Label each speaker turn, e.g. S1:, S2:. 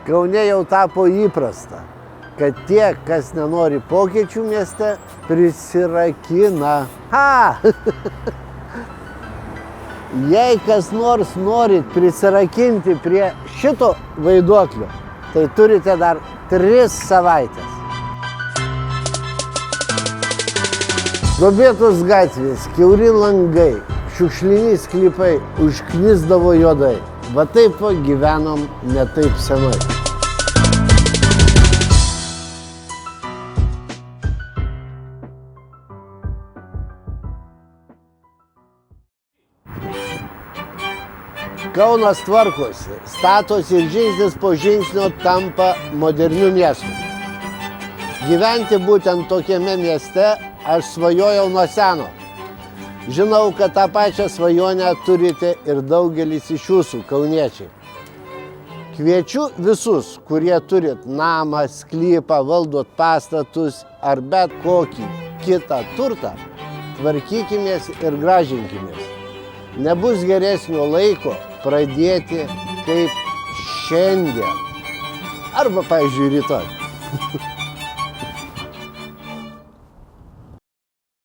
S1: Kaune jau tapo įprasta, kad tie, kas nenori pokyčių mieste, prisirakina. Jei kas nors norit prisirakinti prie šito vaiduoklio, tai turite dar 3 savaitės. Duobėtos gatvės, kiauri langai, šiukšliniai sklypai užknisdavo juodai. Va taip gyvenom ne taip senai. Kaunas tvarkosi, statosi ir žingsnis po žingsnio tampa moderniu miestu. Gyventi būtent tokiame mieste aš svajojau nuo seno. Žinau, kad tą pačią svajonę turite ir daugelis iš jūsų, kauniečiai. Kviečiu visus, kurie turit namą, sklypą, valdot pastatus ar bet kokį kitą turtą, tvarkykimės ir gražinkimės. Nebus geresnio laiko pradėti kaip šiandien. Arba, pavyzdžiui, rytoj.